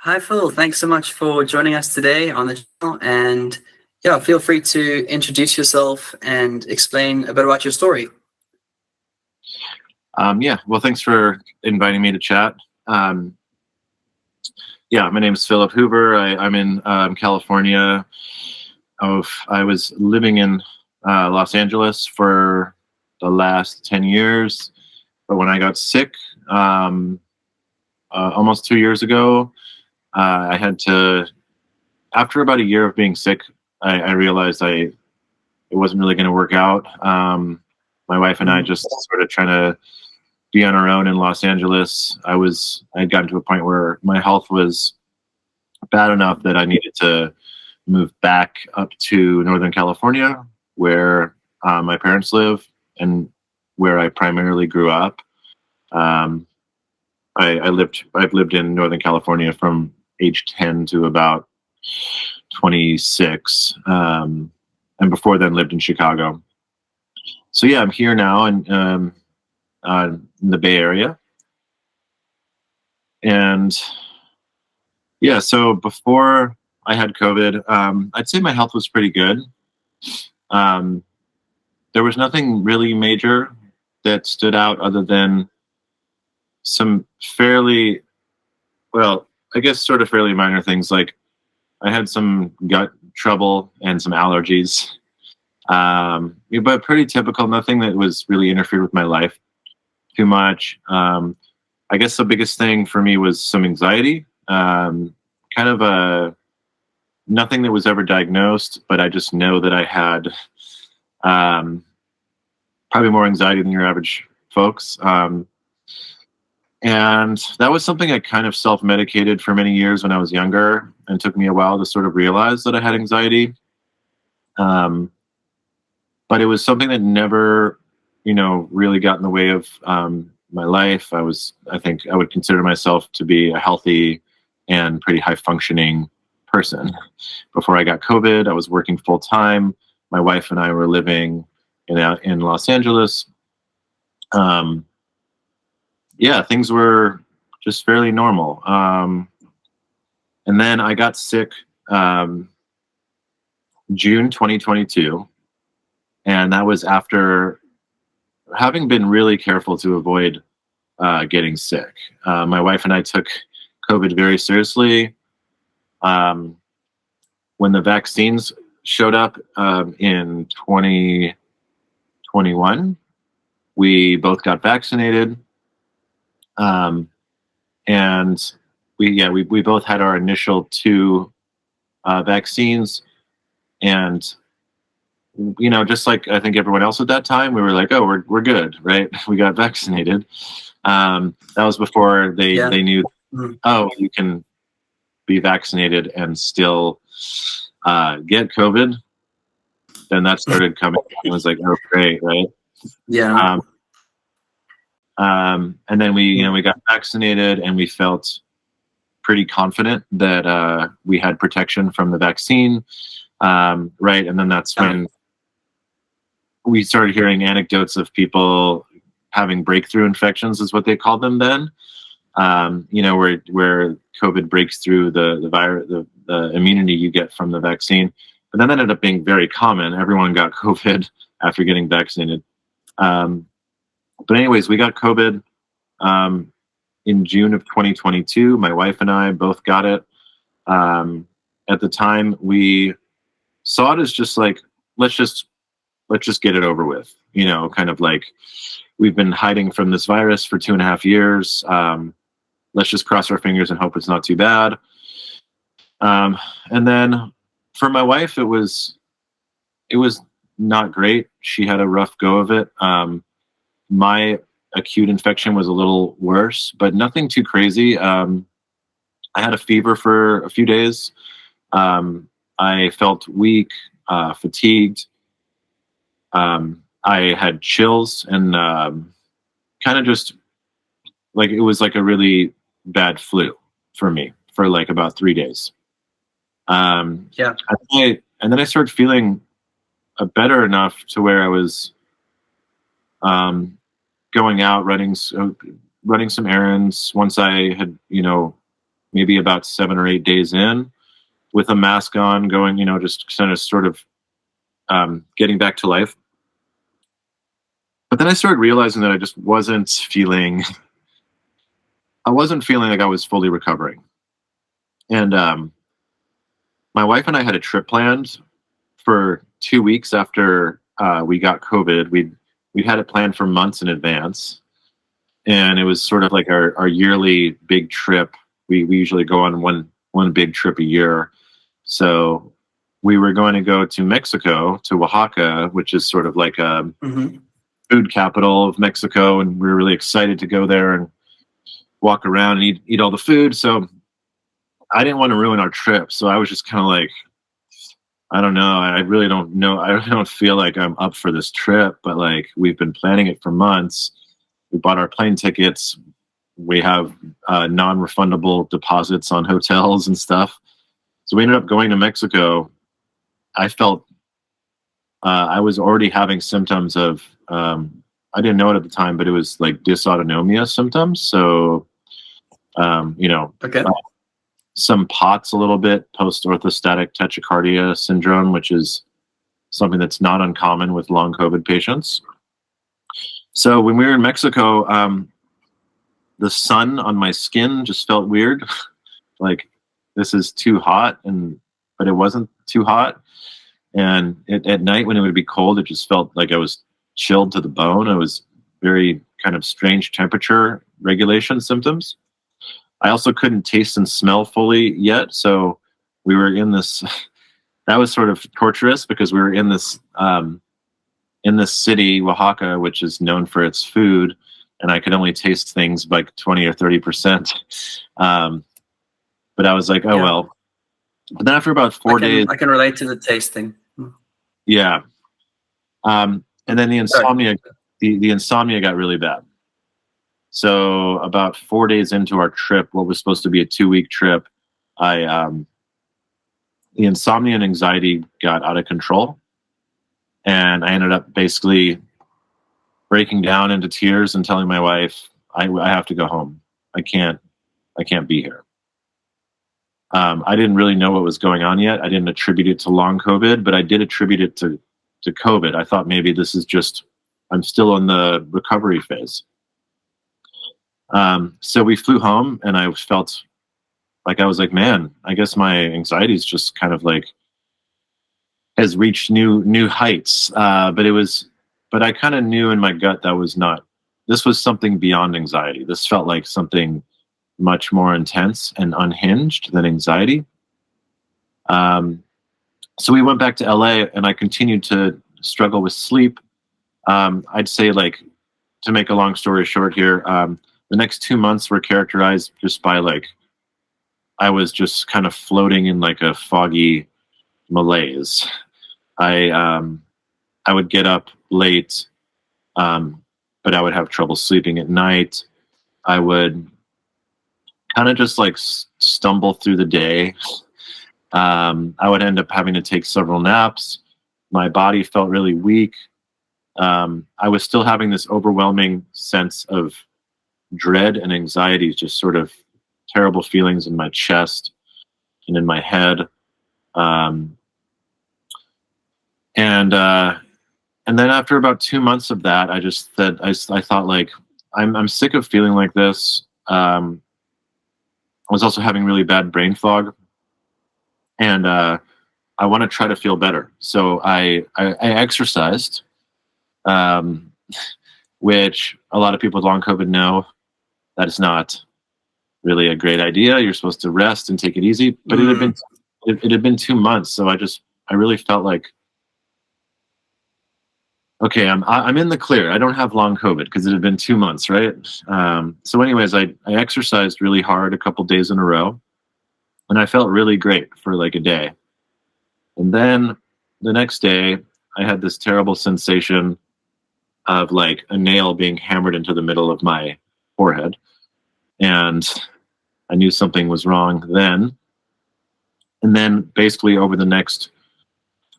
Hi, Phil. Thanks so much for joining us today on the channel. And yeah, feel free to introduce yourself and explain a bit about your story. Yeah, well, thanks for inviting me to chat. Um, yeah, my name is Phillip Hoover. I'm in California. I was living in Los Angeles for the last 10 years, but when I got sick almost 2 years ago, I had to, after about a year of being sick, I realized it wasn't really going to work out. My wife and I Mhm. just sort of trying to be on our own in Los Angeles. I'd gotten to a point where my health was bad enough that I needed to move back up to Northern California, where my parents live and where I primarily grew up. Um, I've lived in Northern California from age 10 to about 26, and before then lived in Chicago. So yeah, I'm here now in the Bay Area, and yeah, so before I had COVID, I'd say my health was pretty good. Um, there was nothing really major that stood out other than some fairly, well, I guess sort of fairly minor things. Like I had some gut trouble and some allergies, but pretty typical, nothing that was really interfered with my life too much. I guess the biggest thing for me was some anxiety, kind of a nothing that was ever diagnosed, but I just know that I had um, probably more anxiety than your average folks. And that was something I kind of self medicated for many years when I was younger, and took me a while to sort of realize that I had anxiety. Um, but it was something that never, really got in the way of my life. I think I would consider myself to be a healthy and pretty high functioning person. Before I got COVID, I was working full time. My wife and I were living in Los Angeles. Um, yeah, things were just fairly normal. And then I got sick um, June 2022, and that was after having been really careful to avoid getting sick. My wife and I took COVID very seriously. Um, when the vaccines showed up in 2021, we both got vaccinated, um, and we both had our initial two vaccines, and just like I think everyone else at that time, we were like, oh, we're good, right? We got vaccinated. That was before Yeah. they knew, Mhm. oh, you can be vaccinated and still get COVID. Then that started coming. It was like, oh, great, right? Yeah. Um, and then we got vaccinated, and we felt pretty confident that we had protection from the vaccine, right? And then that's Yeah. when we started hearing anecdotes of people having breakthrough infections, is what they called them then. Where COVID breaks through the virus, the immunity you get from the vaccine. But then that ended up being very common. Everyone got COVID after getting vaccinated. But anyways, we got COVID in June of 2022. My wife and I both got it. At the time, we saw it as just like, let's just get it over with. Kind of like, we've been hiding from this virus for 2.5 years. Let's just cross our fingers and hope it's not too bad. And then for my wife, it was not great. She had a rough go of it. My acute infection was a little worse, but nothing too crazy. I had a fever for a few days. I felt weak, fatigued. I had chills and kind of just like it was like a really bad flu for me for like about 3 days. Yeah. And then I started feeling better enough to where I was um, going out running some errands. Once I had maybe about 7 or 8 days in, with a mask on, going, just kind of sort of getting back to life. But then I started realizing that I just wasn't feeling like I was fully recovering. And my wife and I had a trip planned for 2 weeks after we got COVID. We'd had it planned for months in advance, and it was sort of like our yearly big trip. We usually go on one big trip a year. So we were going to go to Mexico, to Oaxaca, which is sort of like a food capital of Mexico, and we were really excited to go there and walk around and eat all the food. So I didn't want to ruin our trip. So I was just kind of like, I don't know. I really don't know. I really don't feel like I'm up for this trip, but like, we've been planning it for months. We bought our plane tickets. We have non-refundable deposits on hotels and stuff. So we ended up going to Mexico. I felt I was already having symptoms of, I didn't know it at the time, but it was like dysautonomia symptoms. So, Okay. Some POTS a little bit, post-orthostatic tachycardia syndrome, which is something that's not uncommon with long COVID patients. So when we were in Mexico, the sun on my skin just felt weird. Like, this is too hot, but it wasn't too hot. And at night when it would be cold, it just felt like I was chilled to the bone. It was very kind of strange temperature regulation symptoms. I also couldn't taste and smell fully yet. So we were in this, that was sort of torturous, because we were in this city, Oaxaca, which is known for its food. And I could only taste things like 20 or 30%. But I was like, oh, well. But then after about 4 days. I can relate to the tasting. Yeah. And then the insomnia, the insomnia got really bad. So about 4 days into our trip, what was supposed to be a 2-week trip, the insomnia and anxiety got out of control. And I ended up basically breaking down into tears and telling my wife, I have to go home. I can't be here. I didn't really know what was going on yet. I didn't attribute it to long COVID, but I did attribute it to COVID. I thought maybe this is just, I'm still in the recovery phase. So we flew home, and I felt like, I was like, man, I guess my anxiety is just kind of like, has reached new heights. But I kind of knew in my gut this was something beyond anxiety. This felt like something much more intense and unhinged than anxiety. So we went back to LA, and I continued to struggle with sleep. I'd say, like, to make a long story short here, the next 2 months were characterized just by, like, I was just kind of floating in like a foggy malaise. I would get up late, but I would have trouble sleeping at night. I would kind of just like stumble through the day. I would end up having to take several naps. My body felt really weak. I was still having this overwhelming sense of dread and anxiety, just sort of terrible feelings in my chest and in my head. And then after about 2 months of that, I just said, I thought, like, I'm sick of feeling like this. I was also having really bad brain fog, and I want to try to feel better. So I exercised, which a lot of people with long COVID know that is not really a great idea. You're supposed to rest and take it easy, but it had been 2 months. So I really felt like, okay, I'm in the clear. I don't have long COVID because it had been 2 months, right? So anyways, I exercised really hard a couple days in a row, and I felt really great for like a day. And then the next day, I had this terrible sensation of like a nail being hammered into the middle of my forehead. And I knew something was wrong then. And then basically over the next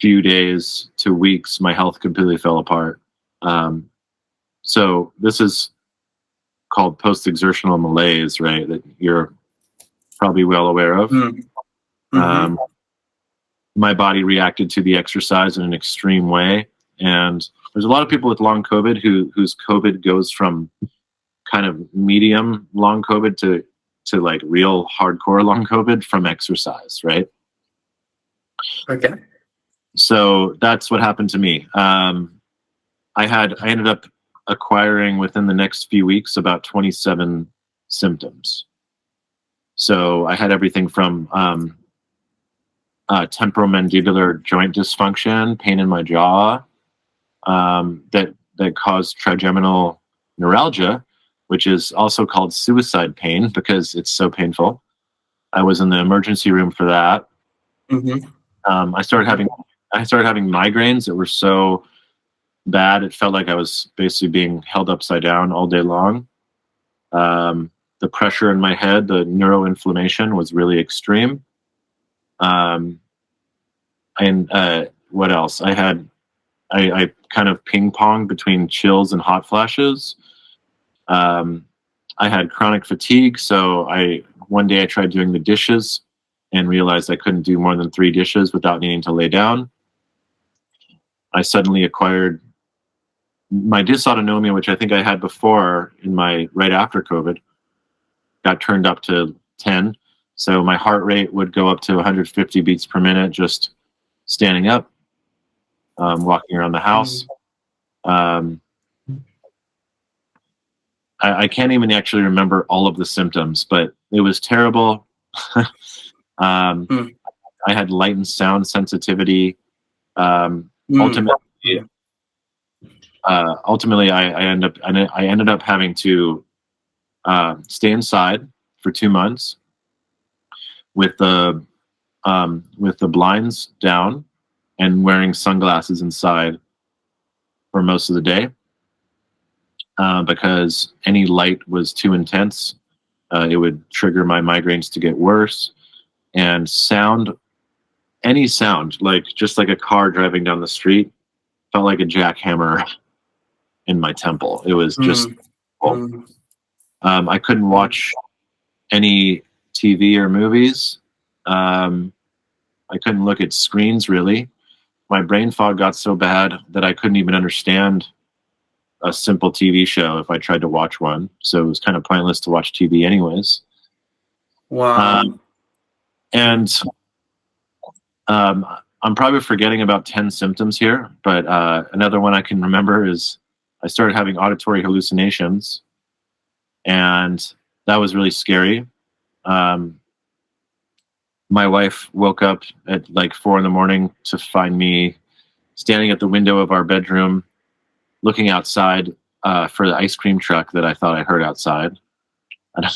few days to weeks, my health completely fell apart. So this is called post-exertional malaise, right? That you're probably well aware of. Mm-hmm. My body reacted to the exercise in an extreme way. And there's a lot of people with long COVID whose COVID goes from kind of medium long COVID to like real hardcore long COVID from exercise, right? Okay. So that's what happened to me. I ended up acquiring within the next few weeks about 27 symptoms. So I had everything from temporomandibular joint dysfunction, pain in my jaw, that caused trigeminal neuralgia, which is also called suicide pain because it's so painful. I was in the emergency room for that. Mm-hmm. I started having migraines that were so bad it felt like I was basically being held upside down all day long. The pressure in my head, the neuroinflammation was really extreme. And what else? I kind of ping ponged between chills and hot flashes. I had chronic fatigue, so one day I tried doing the dishes and realized I couldn't do more than 3 dishes without needing to lay down. I suddenly acquired my dysautonomia, which I think I had before right after COVID, got turned up to 10. So my heart rate would go up to 150 beats per minute just standing up, walking around the house. I can't even actually remember all of the symptoms, but it was terrible. I had light and sound sensitivity. Ultimately, I ended up having to stay inside for 2 months with the blinds down and wearing sunglasses inside for most of the day because any light was too intense. It would trigger my migraines to get worse. And any sound, like just like a car driving down the street, felt like a jackhammer in my temple. It was just I couldn't watch any TV or movies. I couldn't look at screens really. My brain fog got so bad that I couldn't even understand a simple TV show if I tried to watch one. So it was kind of pointless to watch TV anyways. Wow. I'm probably forgetting about 10 symptoms here, but another one I can remember is I started having auditory hallucinations, and that was really scary. My wife woke up at like 4 a.m. to find me standing at the window of our bedroom, looking outside for the ice cream truck that I thought I heard outside. I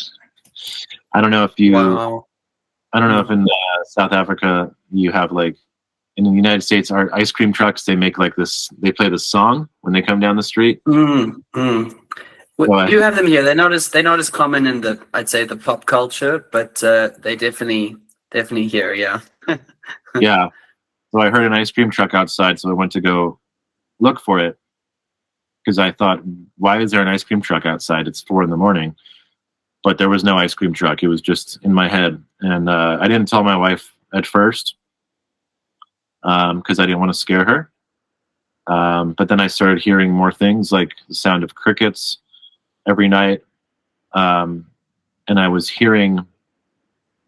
don't know if you. Wow. I don't know if in South Africa you have like. In the United States, our ice cream trucks, they make like this. They play this song when they come down the street. We do have them here. They're not as common in I'd say the pop culture, but they definitely here. Yeah. Yeah. So I heard an ice cream truck outside, so I went to go look for it because I thought, why is there an ice cream truck outside? It's 4 a.m. But there was no ice cream truck. It was just in my head, and I didn't tell my wife at first because I didn't want to scare her. But then I started hearing more things like the sound of crickets every night. And I was hearing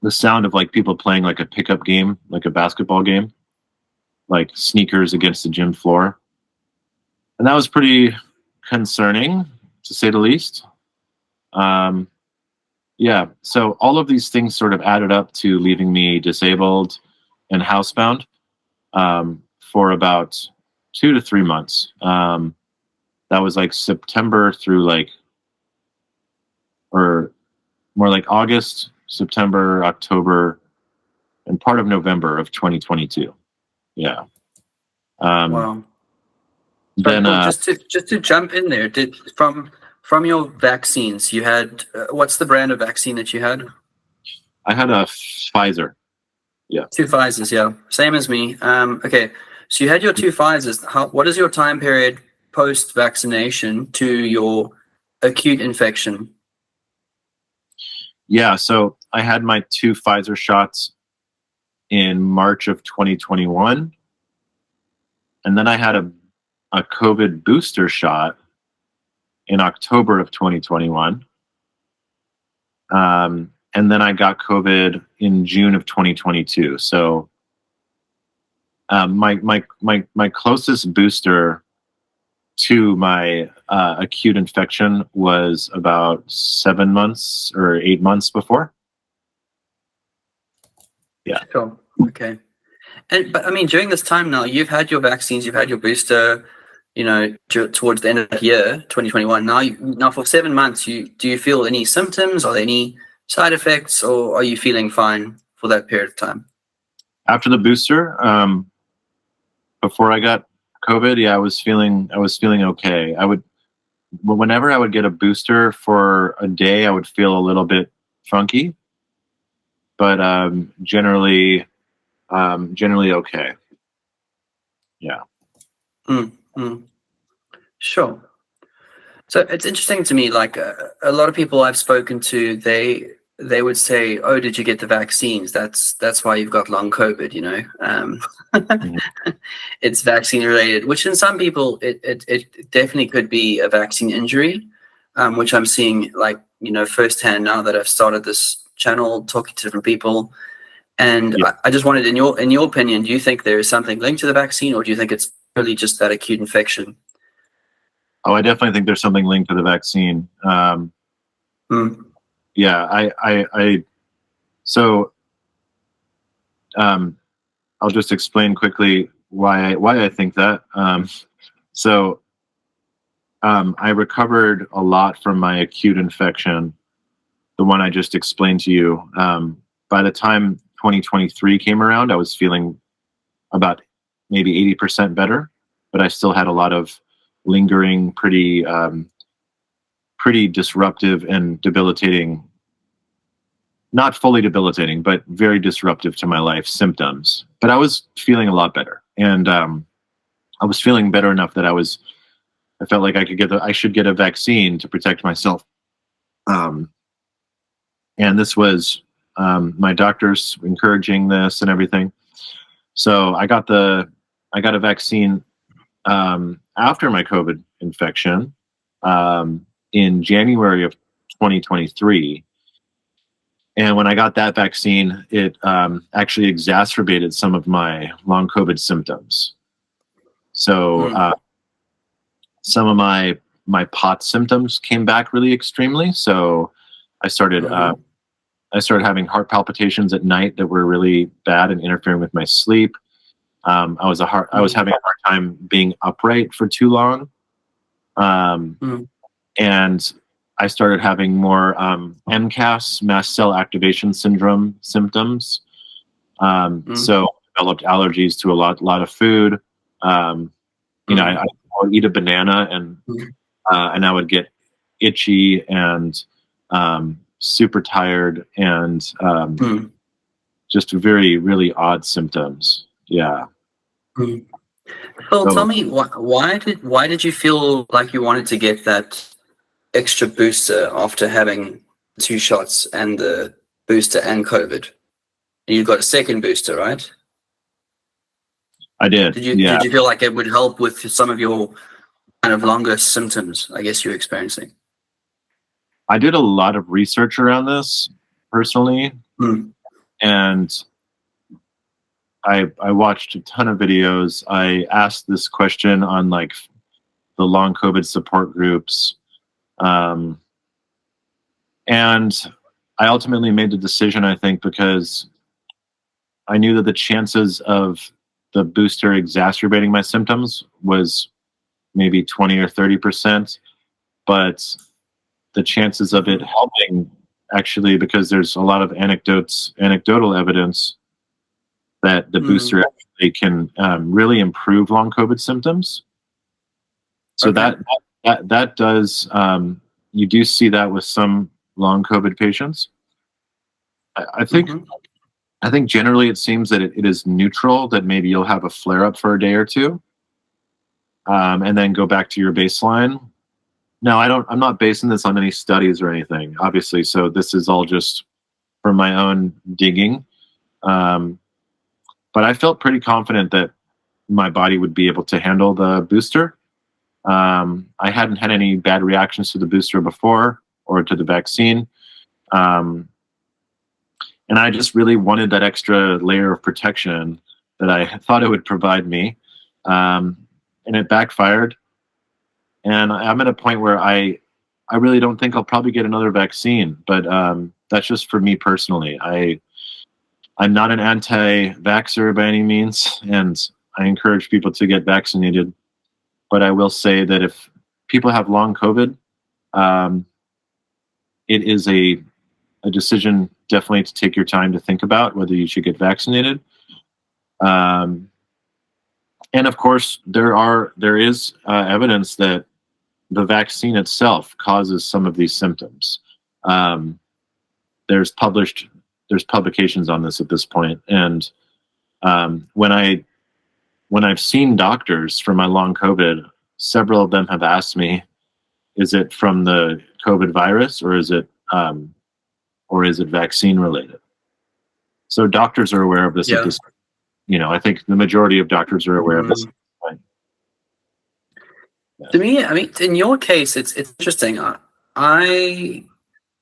the sound of like people playing like a pickup game, like a basketball game, like sneakers against the gym floor. And that was pretty concerning, to say the least. Yeah, so all of these things sort of added up to leaving me disabled and housebound for about 2 to 3 months. That was like September through or more like August, September, October, and part of November of 2022. Yeah. Wow. Then just to jump in there, from your vaccines, you had what's the brand of vaccine that you had? I had a Pfizer. Yeah. 2 Pfizers, yeah. Same as me. Okay. So you had your 2 Pfizers. What is your time period post-vaccination to your acute infection? Yeah, so I had my 2 Pfizer shots in March of 2021, and then I had a COVID booster shot in October of 2021. And then I got COVID in June of 2022. So my closest booster to my acute infection was about 7 months or 8 months before. Yeah. Sure. Okay. But I mean, during this time now, you've had your vaccines, you've had your booster, towards the end of the year, 2021. Now for 7 months, do you feel any symptoms? Are there any side effects, or are you feeling fine for that period of time? After the booster, before I got COVID, yeah, I was feeling okay. Whenever I would get a booster for a day, I would feel a little bit funky, but generally okay. Yeah. Sure. So it's interesting to me, like a lot of people I've spoken to, they would say, "Oh, did you get the vaccines? That's why you've got long COVID." Mhm. It's vaccine related, which in some people it definitely could be a vaccine injury, which I'm seeing firsthand now that I've started this channel, talking to different people. And Yeah. I just wanted, in your opinion, do you think there is something linked to the vaccine, or do you think it's really just that acute infection? Oh, I definitely think there's something linked to the vaccine. Yeah, so I'll just explain quickly why I think that. I recovered a lot from my acute infection, the one I just explained to you. By the time 2023 came around, I was feeling about maybe 80% better, but I still had a lot of lingering, pretty disruptive and debilitating, not fully debilitating, but very disruptive to my life symptoms. But I was feeling a lot better, and I was feeling better enough that I felt like I should get a vaccine to protect myself. And this was my doctors encouraging this and everything. So I got a vaccine after my COVID infection in January of 2023. And when I got that vaccine, it actually exacerbated some of my long COVID symptoms. So some of my POTS symptoms came back really extremely. So I started having heart palpitations at night that were really bad and interfering with my sleep. I was having a hard time being upright for too long. And I started having more MCAS, mast cell activation syndrome symptoms. So I developed allergies to a lot of food. I would eat a banana and I would get itchy and super tired and just very, really odd symptoms. Yeah. Well, tell me, why did you feel like you wanted to get that extra booster after having 2 shots and the booster and COVID? You got a second booster, right? I did. Did you feel like it would help with some of your kind of longer symptoms, I guess, you're experiencing? I did a lot of research around this personally, and I watched a ton of videos. I asked this question on like the long COVID support groups, and I ultimately made the decision, I think, because I knew that the chances of the booster exacerbating my symptoms was maybe 20 or 30%, but the chances of it helping, actually, because there's a lot of anecdotal evidence that the booster actually can really improve long COVID symptoms. So that does, you do see that with some long COVID patients. I think generally it seems that it is neutral, that maybe you'll have a flare up for a day or two, and then go back to your baseline. No, I don't. I'm not basing this on any studies or anything, obviously. So this is all just from my own digging. Um, but I felt pretty confident that my body would be able to handle the booster. I hadn't had any bad reactions to the booster before or to the vaccine. Um, and I just really wanted that extra layer of protection that I thought it would provide me. And it backfired. And I'm at a point where I really don't think I'll probably get another vaccine, but that's just for me personally. I'm not an anti-vaxxer by any means, and I encourage people to get vaccinated. But I will say that if people have long COVID, it is a decision definitely to take your time to think about whether you should get vaccinated. And of course, there is evidence that the vaccine itself causes some of these symptoms. There's publications on this at this point, and when I've seen doctors for my long COVID, several of them have asked me, "Is it from the COVID virus, or is it vaccine related?" So doctors are aware of this. Yeah. At this, I think the majority of doctors are aware of this. To me, I mean, in your case, it's interesting.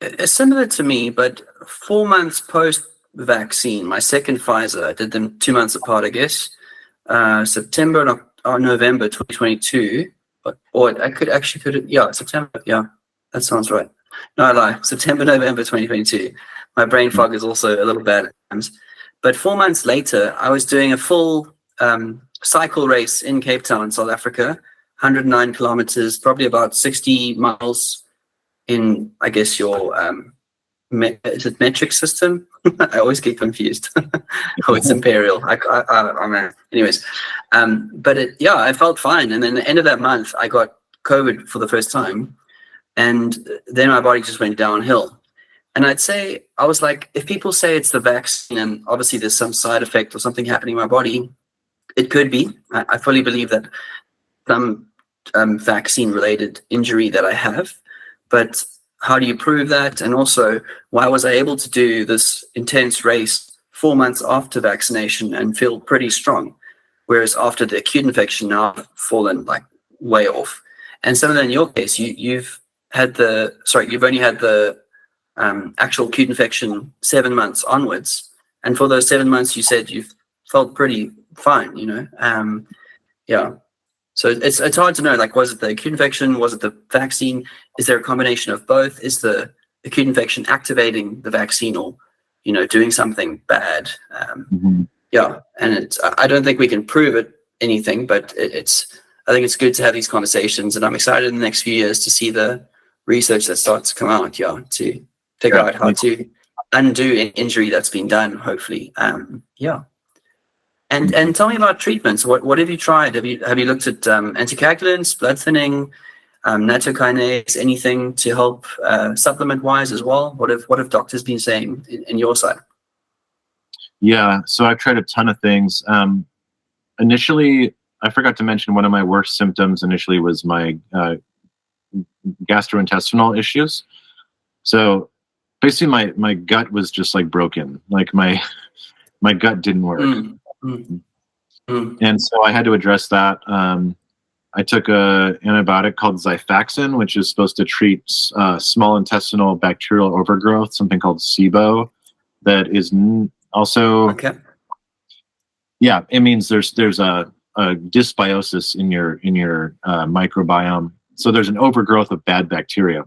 It's similar to me, but 4 months post vaccine, my second Pfizer, I did them 2 months apart, I guess. September or November 2022, or I could September. Yeah, that sounds right. No, I lie. September, November 2022. My brain fog is also a little bad at times. But 4 months later, I was doing a full cycle race in Cape Town, South Africa, 109 kilometers, probably about 60 miles in, I guess, your is it metric system? I always get confused. Oh, it's imperial. Anyways, but I felt fine. And then at the end of that month, I got COVID for the first time, and then my body just went downhill. And I'd say, I was like, if people say it's the vaccine and obviously there's some side effect or something happening in my body, it could be. I fully believe that some vaccine-related injury that I have, but how do you prove that? And also, why was I able to do this intense race 4 months after vaccination and feel pretty strong? Whereas after the acute infection, now I've fallen like way off. And similar in your case, you've only had the actual acute infection 7 months onwards. And for those 7 months, you said you've felt pretty fine, yeah. So it's hard to know, like, was it the acute infection? Was it the vaccine? Is there a combination of both? Is the acute infection activating the vaccine or, doing something bad? Yeah. And I don't think we can prove anything, but I think it's good to have these conversations, and I'm excited in the next few years to see the research that starts to come out, to figure out how to undo an injury that's been done, hopefully. And tell me about treatments. What have you tried? Have you looked at anticoagulants, blood thinning, nattokinase, anything to help supplement wise as well? What have doctors been saying in your side? Yeah, so I've tried a ton of things. Initially, I forgot to mention one of my worst symptoms initially was my gastrointestinal issues. So basically my gut was just like broken. Like my gut didn't work. And so I had to address that. I took an antibiotic called Xifaxan, which is supposed to treat small intestinal bacterial overgrowth, something called SIBO, that is also... Okay. Yeah, it means there's a dysbiosis in your microbiome. So there's an overgrowth of bad bacteria.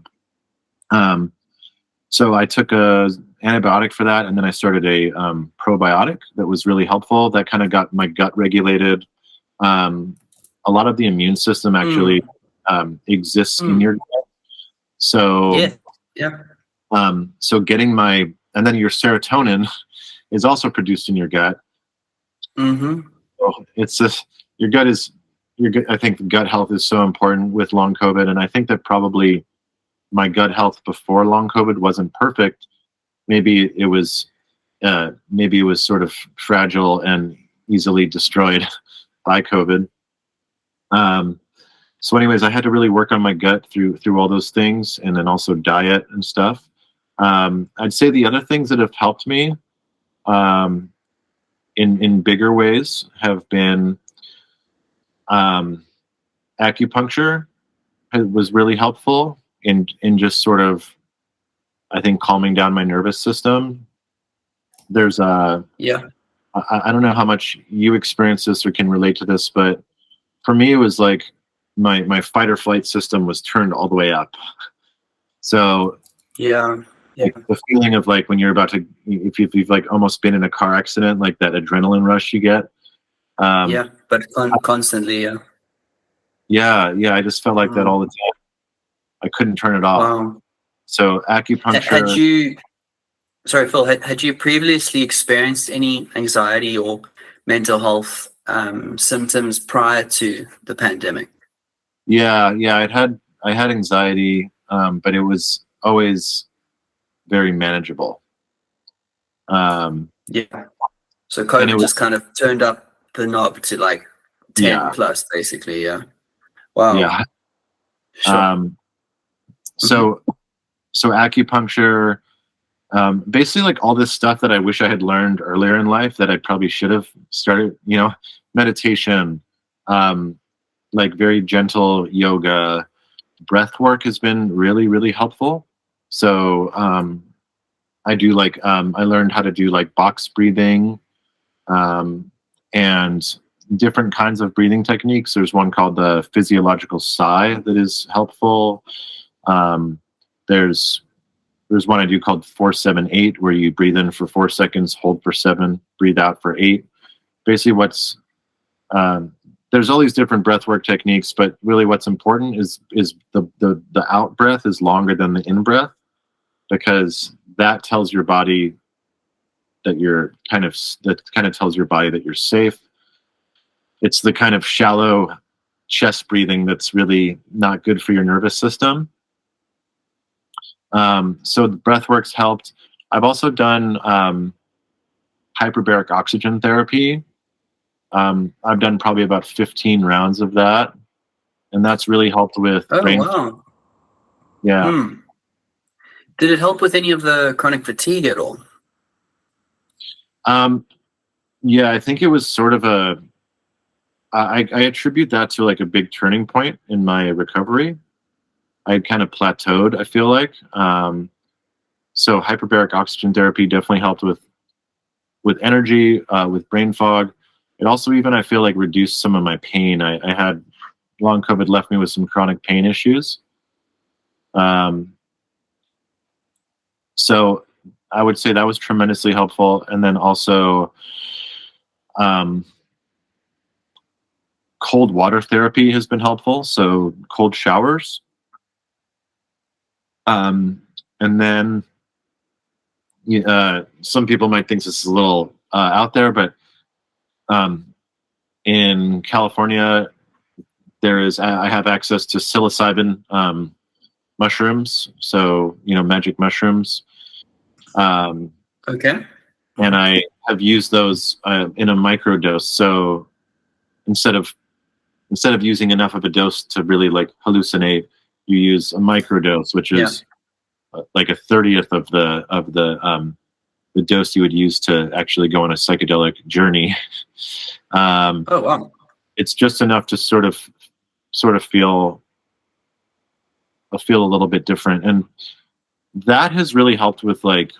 So I took a antibiotic for that, and then I started a probiotic that was really helpful. That kind of got my gut regulated. A lot of the immune system actually exists in your gut. So so getting and then your serotonin is also produced in your gut. So it's just I think gut health is so important with long COVID, and I think that probably my gut health before long COVID wasn't perfect. Maybe it was sort of fragile and easily destroyed by COVID. So anyways, I had to really work on my gut through all those things, and then also diet and stuff. I'd say the other things that have helped me um, in bigger ways have been um, acupuncture. It was really helpful in just sort of, I think, calming down my nervous system. There's a Yeah. I don't know how much you experience this or can relate to this, but for me, it was like my fight or flight system was turned all the way up. So Yeah. Yeah. like the feeling of like when you're about to, if you've like almost been in a car accident, like that adrenaline rush you get. Um, Yeah. But constantly. Yeah. yeah, I just felt like that Wow. all the time. I couldn't turn it off. Wow. So Had acupuncture, you, sorry, Phil, had you previously experienced any anxiety or mental health symptoms prior to the pandemic? yeah, I had anxiety, but it was always very manageable. Um, Yeah. So and it COVID was, just kind of turned up the knob to like 10 yeah, plus, basically. Yeah. Wow. yeah. Sure. Um, Hmm. so so acupuncture, basically like all this stuff that I wish I had learned earlier in life that I probably should have started, meditation, um, like very gentle yoga, breath work has been really, really helpful. So I learned how to do like box breathing, um, and different kinds of breathing techniques. There's one called the physiological sigh that is helpful. Um, there's there's one I do called 4-7-8, where you breathe in for 4 seconds, hold for 7, breathe out for 8. Basically, um, there's all these different breath work techniques, but really what's important is the out breath is longer than the in breath, because that tells your body that kind of tells your body that you're safe. It's the kind of shallow chest breathing that's really not good for your nervous system. So the breath work's helped. I've also done hyperbaric oxygen therapy. I've done probably about 15 rounds of that, and that's really helped with Oh, brain. wow. Yeah. Hmm. Did it help with any of the chronic fatigue at all? Um, yeah, I think it was sort of I attribute that to like a big turning point in my recovery. I had kind of plateaued, I feel like. So hyperbaric oxygen therapy definitely helped with energy, with brain fog. It also even, I feel like, reduced some of my pain. I had long COVID left me with some chronic pain issues. Um, so I would say that was tremendously helpful. And then also um, cold water therapy has been helpful. So cold showers. And then some people might think this is a little out there, but um, in California, I have access to psilocybin mushrooms, so magic mushrooms, um, Okay. and I have used those in a microdose. So instead of using enough of a dose to really like hallucinate, you use a microdose, which Yeah. is like a 30th of the dose you would use to actually go on a psychedelic journey. um, Oh, wow. it's just enough to sort of feel a little bit different, and that has really helped with like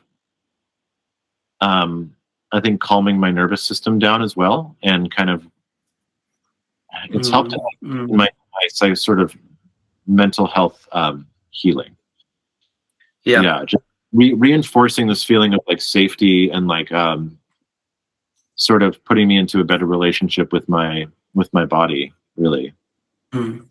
I think calming my nervous system down as well, and kind of it's helped Mm, in mm. my sort of mental health healing. Yeah. Yeah, just reinforcing this feeling of like safety, and like sort of putting me into a better relationship with my body, really. Mm.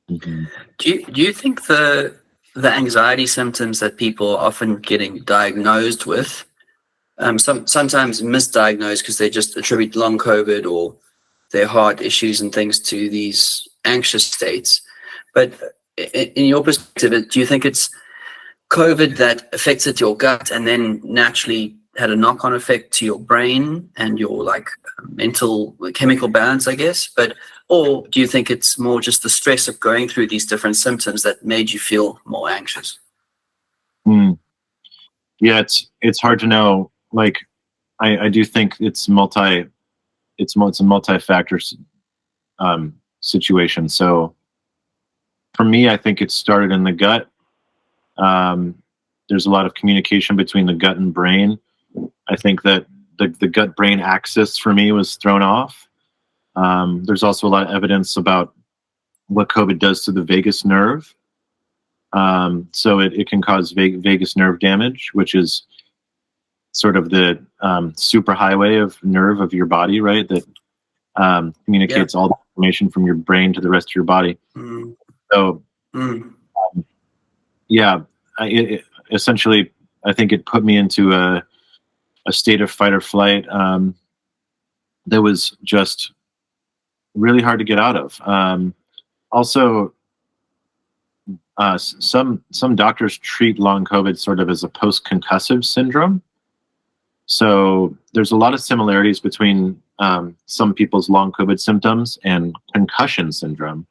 Mhm. Do you think the anxiety symptoms that people are often getting diagnosed with, sometimes misdiagnosed because they just attribute long COVID or their heart issues and things to these anxious states, but in your perspective, do you think it's COVID that affected your gut and then naturally had a knock-on effect to your brain and your like mental chemical balance, I guess, or do you think it's more just the stress of going through these different symptoms that made you feel more anxious? Mm. Yeah, it's hard to know. Like, I do think it's a multi-factor situation. So for me, I think it started in the gut. Um, there's a lot of communication between the gut and brain. I think that the gut brain axis for me was thrown off. There's also a lot of evidence about what COVID does to the vagus nerve. So it can cause vagus nerve damage, which is sort of the superhighway of nerve of your body, right? That communicates all the information from your brain to the rest of your body. Mm. So, yeah, essentially, I think it put me into a state of fight or flight that was just really hard to get out of. Also, some doctors treat long COVID sort of as a post-concussive syndrome. So there's a lot of similarities between some people's long COVID symptoms and concussion syndrome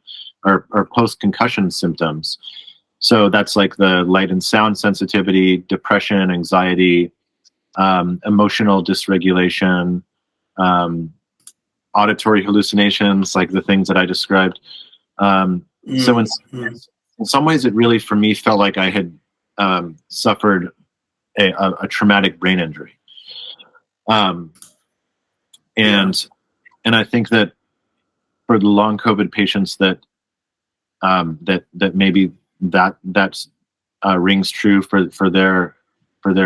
or post-concussion symptoms. So that's like the light and sound sensitivity, depression, anxiety, emotional dysregulation, auditory hallucinations, like the things that I described. So in some ways, it really, for me, felt like I had suffered a traumatic brain injury. And I think that for the long COVID patients that maybe that rings true for their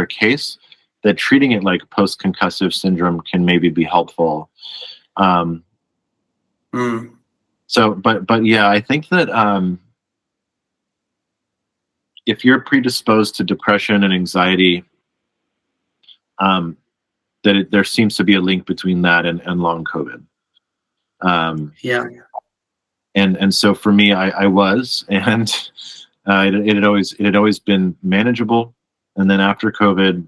case, that treating it like post-concussive syndrome can maybe be helpful. So, but yeah, I think that if you're predisposed to depression and anxiety, there seems to be a link between that and long COVID. And so for me, I was, and it had always been manageable. And then after COVID,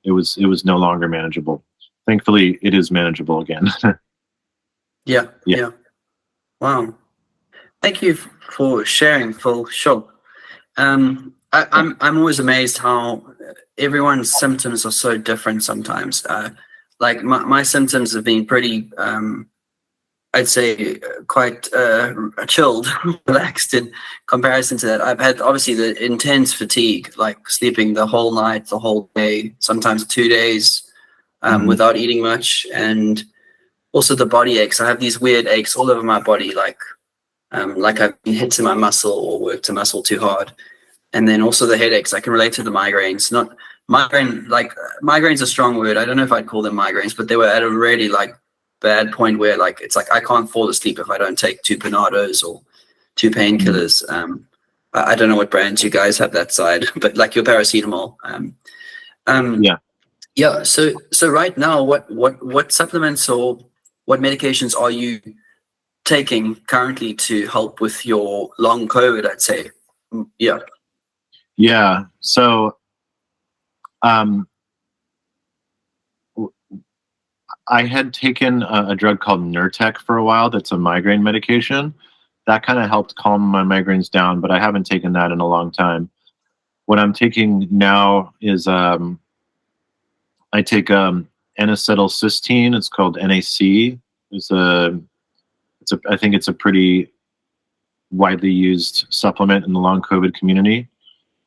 it was no longer manageable. Thankfully, it is manageable again. Yeah. Wow. Thank you for sharing, Phil. Sure. I'm always amazed how everyone's symptoms are so different sometimes. Like my symptoms have been pretty, I'd say, quite chilled, relaxed in comparison to that. I've had obviously the intense fatigue, like sleeping the whole night, the whole day, sometimes 2 days without eating much, and also the body aches. I have these weird aches all over my body, like I've been hit to my muscle or worked a muscle too hard. And then also the headaches. I can relate to the migraines. Not migraine, like migraine's a strong word. I don't know if I'd call them migraines, but they were at a really like bad point where like it's like I can't fall asleep if I don't take 2 Panados or 2 painkillers. I don't know what brands you guys have that side, but like your paracetamol. Yeah. So right now, what supplements or what medications are you taking currently to help with your long COVID, I'd say? Yeah. So, I had taken a drug called Nurtec for a while. That's a migraine medication that kind of helped calm my migraines down, but I haven't taken that in a long time. What I'm taking now is I take N-acetylcysteine. It's called NAC. I think it's a pretty widely used supplement in the long COVID community.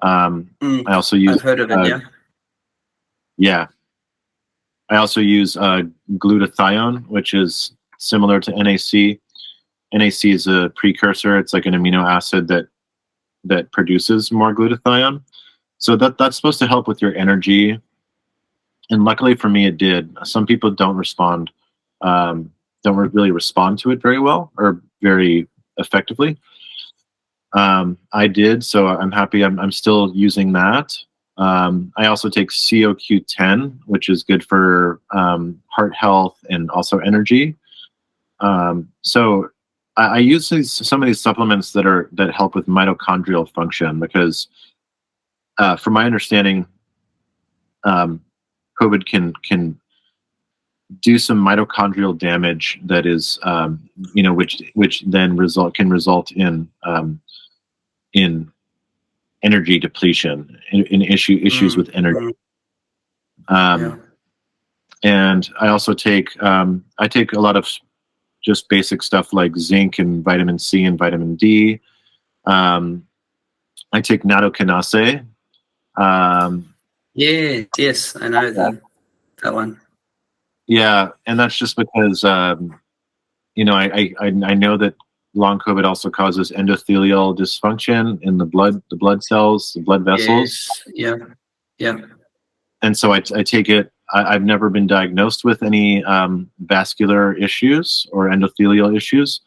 I also use. I've heard of it. Yeah. I also use glutathione, which is similar to NAC. NAC is a precursor. It's like an amino acid that produces more glutathione. So that's supposed to help with your energy. And luckily for me, it did. Some people don't really respond to it very well or very effectively. I did, so I'm happy. I'm still using that. I also take CoQ10, which is good for heart health and also energy. So I use some of these supplements that help with mitochondrial function because, from my understanding, COVID can do some mitochondrial damage that is, which then can result in energy depletion, in issues with energy. Yeah. And I also take I take a lot of just basic stuff like zinc and vitamin C and vitamin D. I take nattokinase. Yes, I know that one. Yeah, and that's just because I know that long COVID also causes endothelial dysfunction in the blood cells, the blood vessels. Yes. Yeah. And so I take it. I've never been diagnosed with any vascular issues or endothelial issues,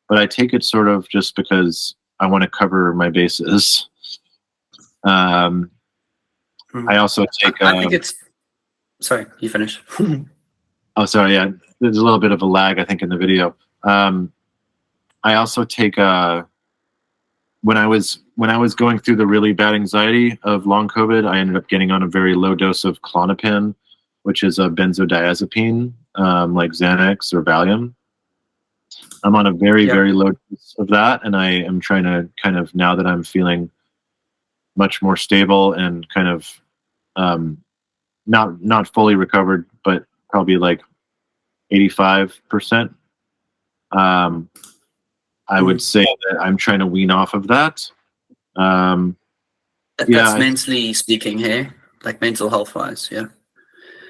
but I take it sort of just because I want to cover my bases. I also take. I think it's. Sorry, you finish. Oh, sorry. Yeah, there's a little bit of a lag, I think, in the video. I also take when I was going through the really bad anxiety of long COVID, I ended up getting on a very low dose of Klonopin, which is a benzodiazepine, like Xanax or Valium. I'm on a very low dose of that, and I am trying to kind of, now that I'm feeling much more stable and kind of not fully recovered, but probably like 85%. I would say that I'm trying to wean off of that. That's mentally speaking here, like mental health wise, yeah.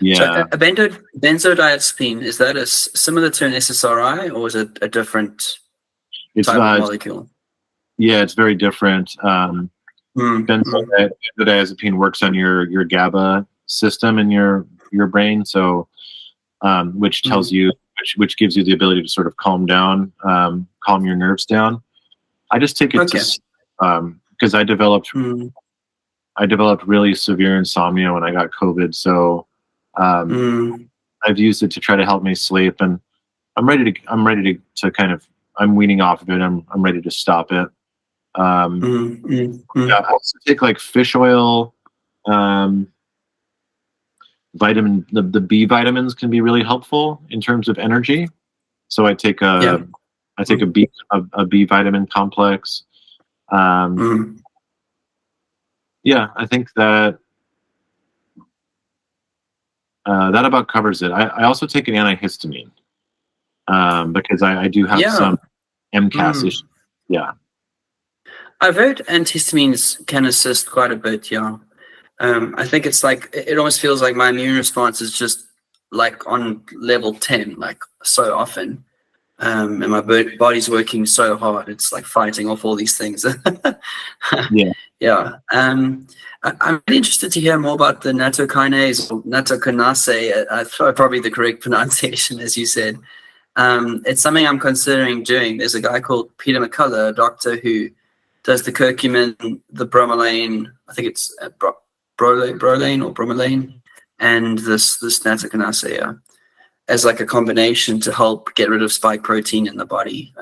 Yeah. So a benzodiazepine, is that similar to an SSRI, or is it a different type of molecule? Yeah, it's very different. Benzodiazepine works on your GABA system in your brain, so which tells you, which gives you the ability to sort of calm down, calm your nerves down. I just take it because I developed really severe insomnia when I got COVID, so I've used it to try to help me sleep, and I'm ready to kind of, I'm weaning off of it. I'm ready to stop it. I also take like fish oil. The B vitamins can be really helpful in terms of energy. So I take a B vitamin complex. Yeah, I think that that about covers it. I also take an antihistamine because I do have some MCAS issues. Yeah. I've heard antihistamines can assist quite a bit, yeah. I think it's like, it almost feels like my immune response is just like on level 10, like so often. And my body's working so hard. It's like fighting off all these things. Yeah. I'm really interested to hear more about the nattokinase or nattokinase. Probably the correct pronunciation, as you said. It's something I'm considering doing. There's a guy called Peter McCullough, a doctor who does the curcumin, the bromelain, I think it's bromelain or bromelain, and this nattokinase as like a combination to help get rid of spike protein in the body.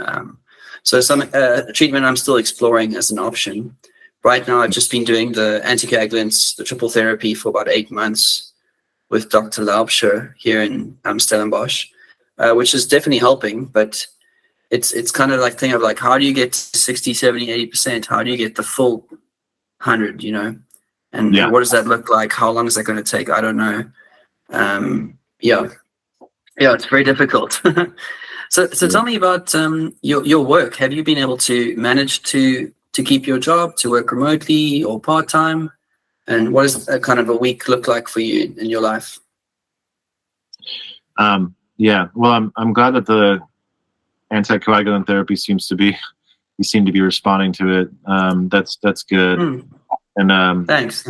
So some treatment I'm still exploring as an option. Right now, I've just been doing the anticoagulants, the triple therapy for about 8 months with Dr. Laubscher here in Stellenbosch, which is definitely helping, but it's kind of like thing of like, how do you get to 60, 70, 80%? How do you get the full 100, you know? And what does that look like? How long is that going to take? I don't know. Yeah, it's very difficult. So tell me about your work. Have you been able to manage to keep your job, to work remotely or part-time? And what does a kind of a week look like for you in your life? Yeah, well, I'm glad that the anticoagulant therapy you seem to be responding to it. That's good. And thanks.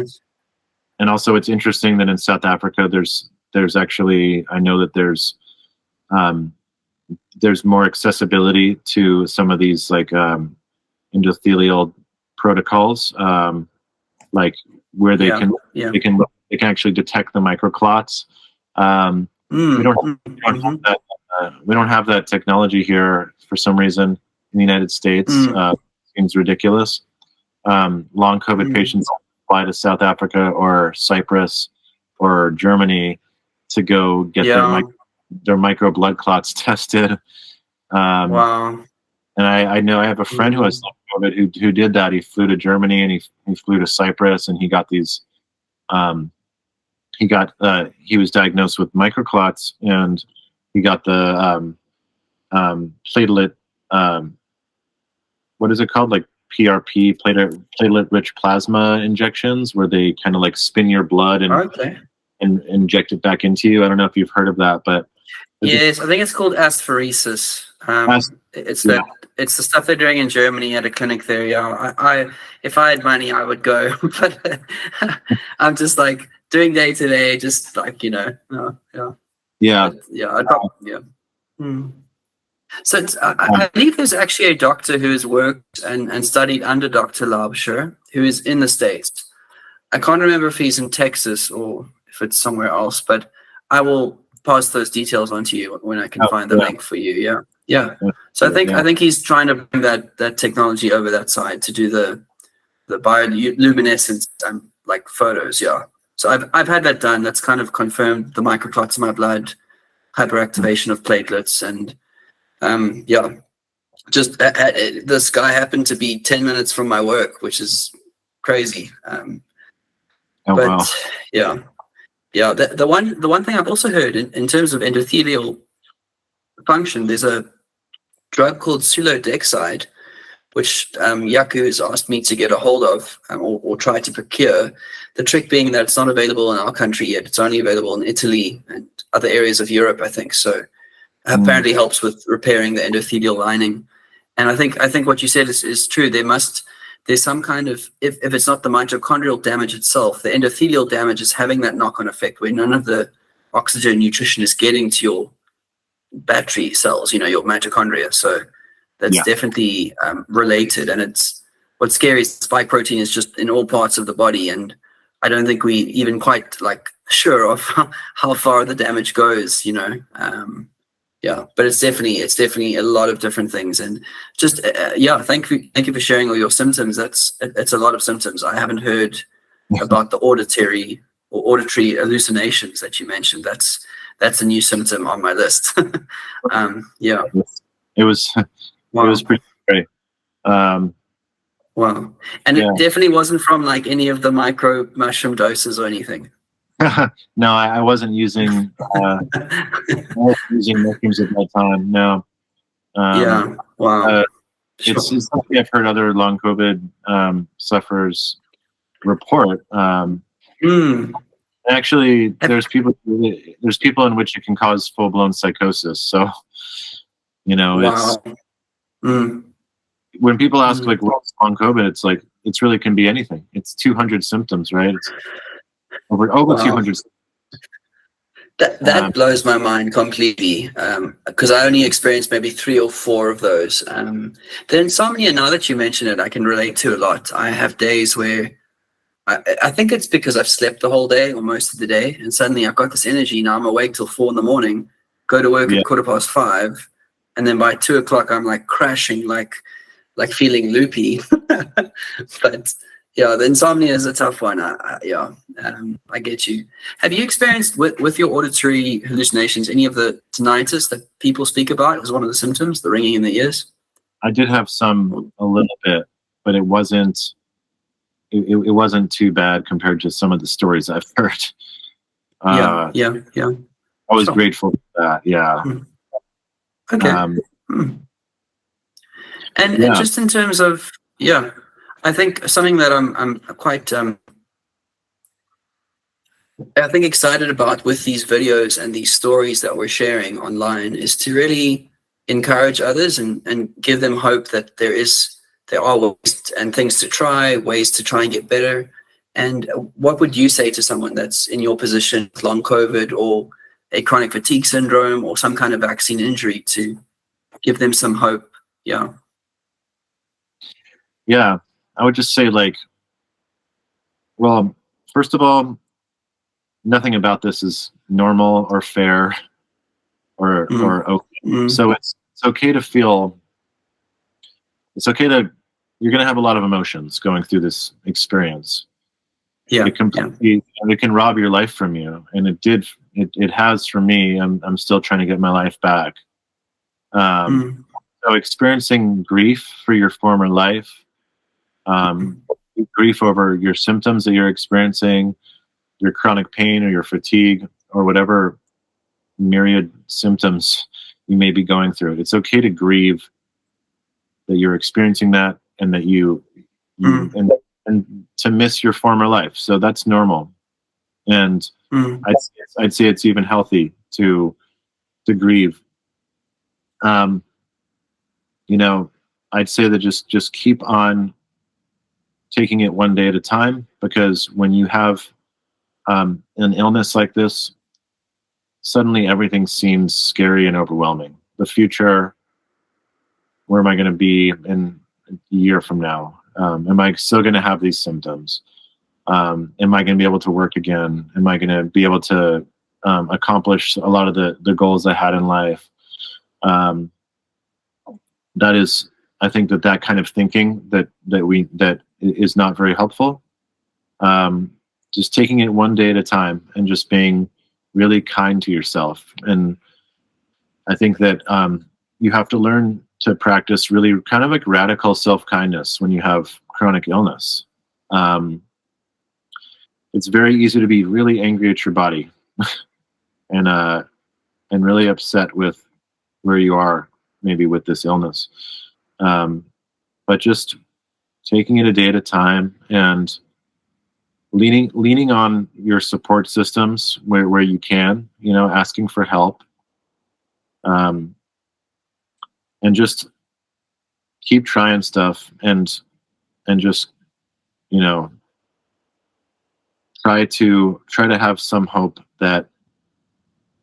And also, it's interesting that in South Africa, there's actually, I know that there's more accessibility to some of these like endothelial protocols, like where they can actually detect the microclots. We don't have that technology here for some reason in the United States. Seems ridiculous. Long COVID patients fly to South Africa or Cyprus or Germany to go get their micro blood clots tested. Wow. And I know I have a friend who has COVID who did that. He flew to Germany and he flew to Cyprus, and he got these. He was diagnosed with microclots, and he got the platelet. What is it called? Like PRP, platelet-rich plasma injections, where they kind of like spin your blood and inject it back into you. I don't know if you've heard of that, but yes, I think it's called apheresis. It's the stuff they're doing in Germany at a clinic there. Yeah, I if I had money, I would go, but I'm just like doing day to day, just like yeah. So I believe there's actually a doctor who has worked and studied under Dr. Laubscher, who is in the States. I can't remember if he's in Texas or if it's somewhere else, but I will pass those details on to you when I can find the link for you. Yeah. So I think he's trying to bring that technology over that side to do the bioluminescence like photos. Yeah. So I've had that done. That's kind of confirmed the microclots in my blood, hyperactivation of platelets, and just this guy happened to be 10 minutes from my work, which is crazy. Wow. Yeah. The one thing I've also heard in terms of endothelial function, there's a drug called sulodexide, which Yaku has asked me to get a hold of or try to procure. The trick being that it's not available in our country yet. It's only available in Italy and other areas of Europe, I think. So apparently helps with repairing the endothelial lining. And I think what you said is true. There's some kind of, if it's not the mitochondrial damage itself, the endothelial damage is having that knock-on effect where none of the oxygen nutrition is getting to your battery cells, your mitochondria. So that's definitely related. And what's scary is spike protein is just in all parts of the body. And I don't think we even quite like sure of how far the damage goes, but it's definitely a lot of different things. And just thank you for sharing all your symptoms. It's a lot of symptoms. I haven't heard about the auditory hallucinations that you mentioned. That's a new symptom on my list. It was pretty great. Wow. And it definitely wasn't from like any of the micro mushroom doses or anything. No, I wasn't using mushrooms at that time. No. Wow. It's something I've heard other long COVID sufferers report. Actually, there's people in which it can cause full blown psychosis. So, it's when people ask like what's long COVID, it's like it's really can be anything. It's 200 symptoms, right? It's over 200. That blows my mind completely, because I only experienced maybe 3 or 4 of those. The insomnia, now that you mention it, I can relate to a lot. I have days where I think it's because I've slept the whole day or most of the day, and suddenly I've got this energy. Now I'm awake till 4 a.m, go to work at 5:15, and then by 2 o'clock I'm like crashing, like feeling loopy. But the insomnia is a tough one. I get you. Have you experienced with your auditory hallucinations any of the tinnitus that people speak about as one of the symptoms, the ringing in the ears? I did have some a little bit, but it wasn't too bad compared to some of the stories I've heard. Yeah. I was grateful for that. Yeah. Okay. And just in terms of I think something that I'm quite excited about with these videos and these stories that we're sharing online is to really encourage others and give them hope that there are ways and things to try, ways to try and get better. And what would you say to someone that's in your position with long COVID or a chronic fatigue syndrome or some kind of vaccine injury to give them some hope? Yeah, I would just say well, first of all, nothing about this is normal or fair or okay. So it's okay to feel. It's okay you're going to have a lot of emotions going through this experience. Yeah. It completely, it can rob your life from you, and it has for me. I'm still trying to get my life back. Um, Mm, so experiencing grief for your former life, um, grief over your symptoms that you're experiencing, your chronic pain or your fatigue or whatever myriad symptoms you may be going through. It's okay to grieve that you're experiencing that, and that you mm, and to miss your former life. So that's normal. And mm, I'd say it's even healthy to grieve. Um, you know, I'd say that just keep on taking it one day at a time, because when you have an illness like this, suddenly everything seems scary and overwhelming. The future, where am I going to be in a year from now? Am I still going to have these symptoms? Am I going to be able to work again? Am I going to be able to accomplish a lot of the goals I had in life? Um, that is, I think that kind of thinking that is not very helpful. Um, just taking it one day at a time and just being really kind to yourself. And I think that you have to learn to practice really kind of like radical self-kindness when you have chronic illness. Um, it's very easy to be really angry at your body and really upset with where you are, maybe with this illness. Um, but just taking it a day at a time, and leaning on your support systems where you can, asking for help, um, and just keep trying stuff, and just, you know, try to have some hope that,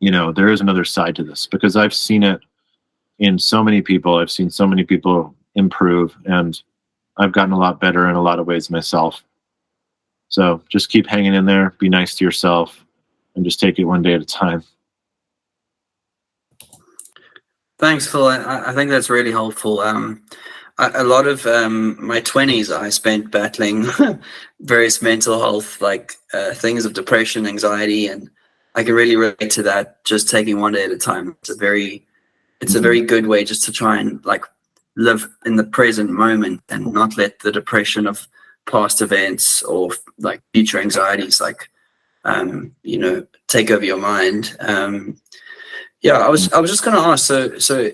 there is another side to this, because I've seen it in so many people. I've seen so many people improve, and I've gotten a lot better in a lot of ways myself. So just keep hanging in there, be nice to yourself, and just take it one day at a time. Thanks, Phil. I think that's really helpful. A lot of my 20s I spent battling various mental health, like things of depression, anxiety, and I can really relate to that. Just taking one day at a time. It's a Mhm. very good way just to try and like live in the present moment and not let the depression of past events or like future anxieties take over your mind. Yeah, I was just going to ask. So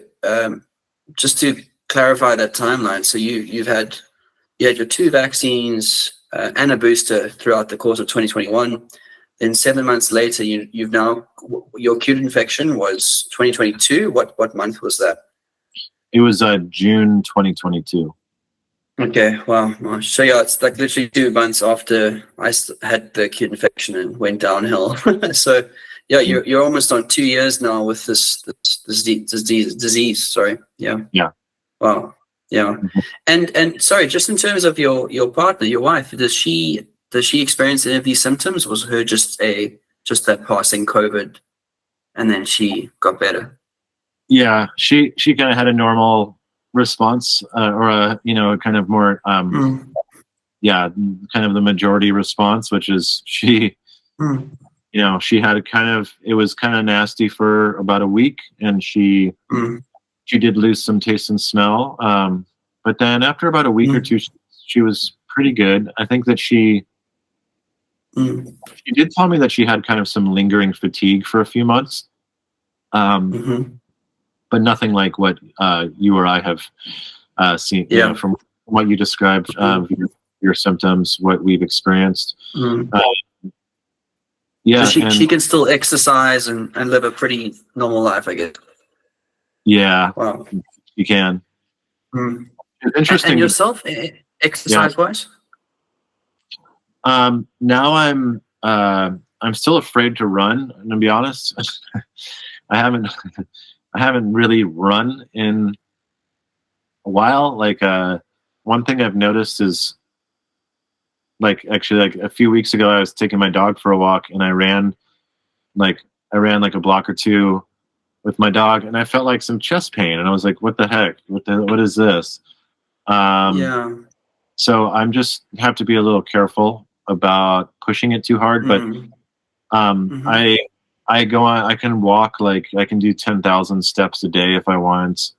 just to clarify that timeline. So you had your two vaccines and a booster throughout the course of 2021. Then 7 months later, you've now your acute infection was 2022. What month was that? It was June 2022. Okay, wow. So yeah, it's like literally 2 months after I had the acute infection and went downhill. So yeah, Mm. you're almost on 2 years now with this disease. Sorry. Yeah. Yeah. Wow. Yeah. Mhm. And sorry, just in terms of your partner, your wife, does she experience any of these symptoms? Was her just that passing COVID and then she got better? Yeah, she kind of had a normal response, or a, kind of more, Mm, yeah, kind of the majority response, which is mm, she had it was kind of nasty for about a week, and mm, she did lose some taste and smell. But then after about a week or mm, two, she was pretty good. I think that mm, she did tell me that she had kind of some lingering fatigue for a few months, mm-hmm. but nothing like what you or I have seen. Yeah. From what you described, your symptoms, what we've experienced. Mm. Uh, So yeah, she and can still exercise and live a pretty normal life, I guess. yeah, Wow. you can. Mm. It's And interesting. yourself, Yeah. exercise wise? Now I'm still afraid to run. To be honest, I haven't I haven't really run in a while. Like one thing I've noticed is, like, actually, like a few weeks ago, I was taking my dog for a walk, and I ran like a block or two with my dog, and I felt like some chest pain, and I was like, "What the heck? What is this?" Um, Yeah. so I'm just have to be a little careful. about pushing it too hard, but I go on. I can walk, like I can do 10,000 steps a day if I want.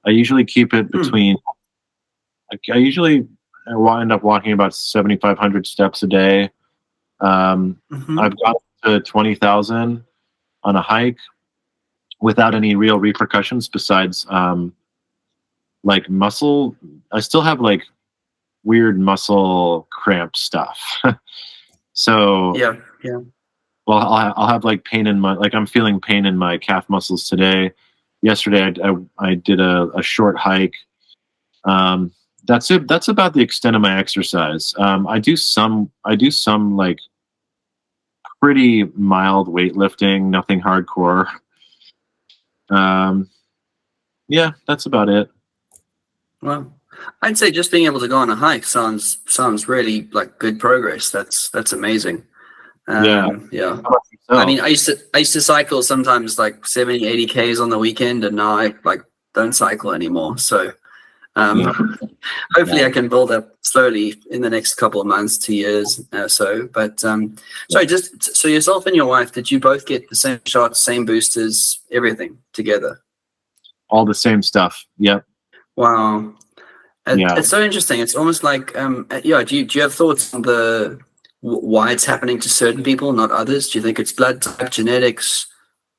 I usually keep it between. I usually end up walking about 7,500 steps a day. I've got to 20,000 on a hike without any real repercussions besides like muscle. I still have like weird muscle cramp stuff. So yeah. well, I'll have like pain in my, like I'm feeling pain in my calf muscles today. Yesterday I did a short hike. That's it. That's about the extent of my exercise. I do some like pretty mild weightlifting, nothing hardcore. Yeah, that's about it. Well, I'd say just being able to go on a hike sounds really like good progress. That's amazing. Yeah. Yeah. I mean, I used to cycle sometimes like 70, 80 Ks on the weekend, and now I like don't cycle anymore. So hopefully I can build up slowly in the next couple of months, 2 years or so. But sorry, just so yourself and your wife, did you both get the same shots, same boosters, everything together? All the same stuff. Yep. Wow. It's so interesting. It's almost like, do you have thoughts on why it's happening to certain people, not others? Do you think it's blood type, genetics,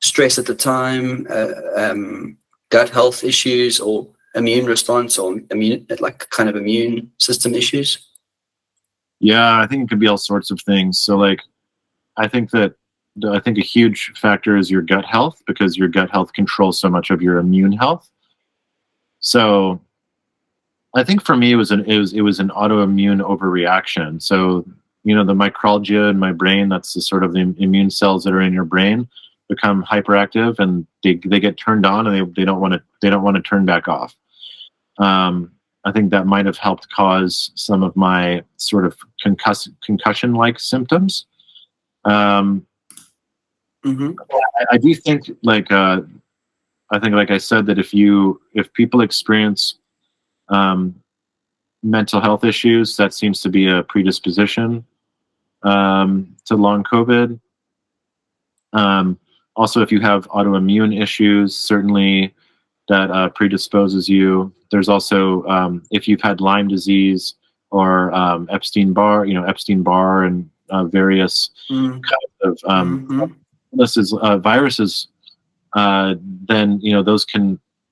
stress at the time, gut health issues, or immune response, or immune system issues? Yeah, I think it could be all sorts of things. So like, I think a huge factor is your gut health, because your gut health controls so much of your immune health. So I think for me it was an autoimmune overreaction. So, you know, the microglia in my brain, that's the sort of the immune cells that are in your brain, become hyperactive, and they get turned on, and they don't want to turn back off. I think that might have helped cause some of my sort of concussion-like symptoms. I do think like I said, that if people experience mental health issues, that seems to be a predisposition to long COVID. Also, if you have autoimmune issues, certainly that predisposes you. There's also if you've had Lyme disease or Epstein-Barr, and various kinds of viruses, then those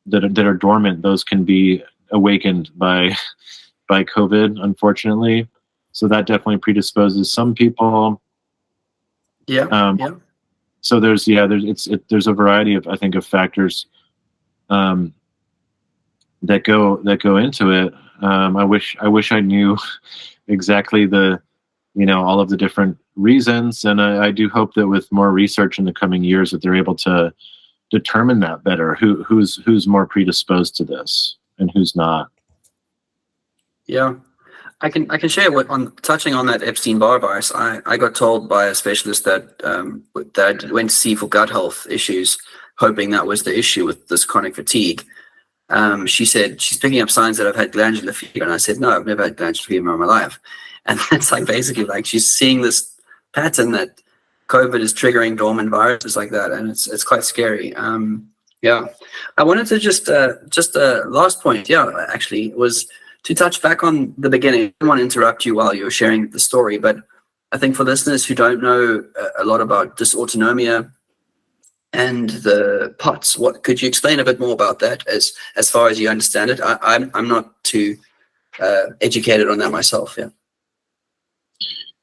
that are dormant, those can be awakened by COVID, unfortunately. So that definitely predisposes some people. So there's a variety of, I think, of factors that go into it. I wish I knew exactly all of the different reasons, and I do hope that with more research in the coming years that they're able to determine that better, who's more predisposed to this and who's not. Yeah, I can share touching on that Epstein-Barr virus. I got told by a specialist that I went to see for gut health issues, hoping that was the issue with this chronic fatigue. She said she's picking up signs that I've had glandular fever, and I said, no, I've never had glandular fever in my life. And it's like basically like she's seeing this pattern that COVID is triggering dormant viruses like that, and it's quite scary. I wanted to just last point, actually, was to touch back on the beginning. I didn't want to interrupt you while you were sharing the story, but I think for listeners who don't know a lot about dysautonomia and the POTS, what could you explain a bit more about that as far as you understand it? I'm not too educated on that myself.